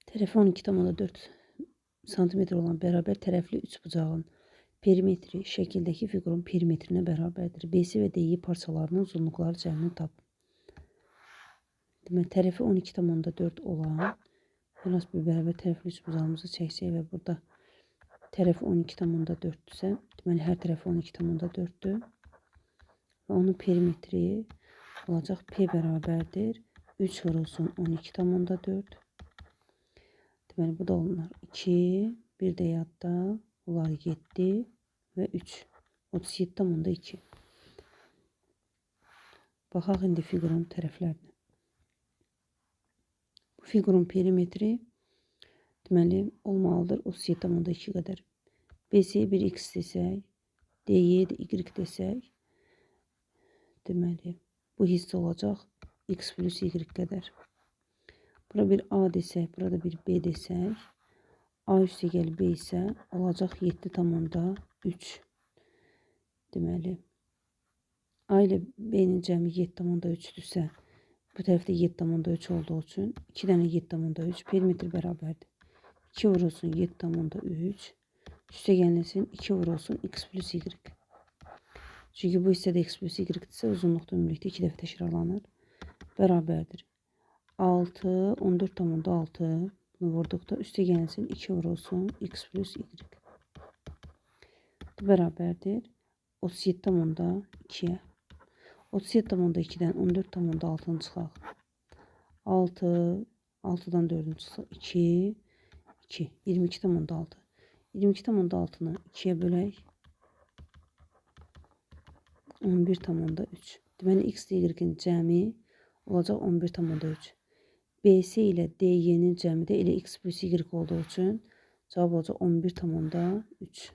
Tərəfi 12,4 santimetr olan bərabər tərəfli üçbucağın perimetri şəkildəki fiqurun perimetrinə bərabərdir. BC və DI parçalarının uzunluqları cəmini tapın. Demək, tərəfi 12,4 olan biraz bir bərabər tərəfli üçbucağımızı çəksək və burada tərəfi 12,4-dürsə, deməli hər tərəfi 12,4-dür. Və onun perimetri olacaq P bərabərdir 3 vurulsun 12,4. Deməli, bu da onlar 2, bir də yadda, bunlar 7 və 3. 37,2. Baxaq indi fiqurun tərəflərinə. Bu fiqurun perimetri deməli olmalıdır 37,2 qədər. BC-yə bir x desək, DY-yə də y desək, deməli bu hissə olacaq x plus y qədər. Bura bir A desək, burada bir B desək, A üstə gəl B isə olacaq 7,3. Deməli, A ilə B-nin cəmi 7,3-dürsə, bu tərəfdə 7,3 olduğu üçün 2 dənə 7,3 perimetr bərabərdir. 2 vurulsun 7,3, üstə gəlinsin 2 vurulsun x plus y. Çünki bu hissədə x plus y-dirsə, uzunluqda ümumilikdə 2 dəfə təkrarlanır. Bərabərdir. 6, 14,6 bunu vurduqda üstə gəlinsin 2 vurulsun x plus y. Bərabərdir 37,2-yə. 37,2-dən 14,6-nı çıxaq. 6, 6-dan 4-ünü çıxaq. 2, 2, 22,6. 22,6-nı 2-yə bölək. 11,3. Deməli, x ilə y-in cəmi olacaq 11,3. BC ilə DY-nin cəmi də elə x plus y olduğu üçün cavab olacaq 11,3.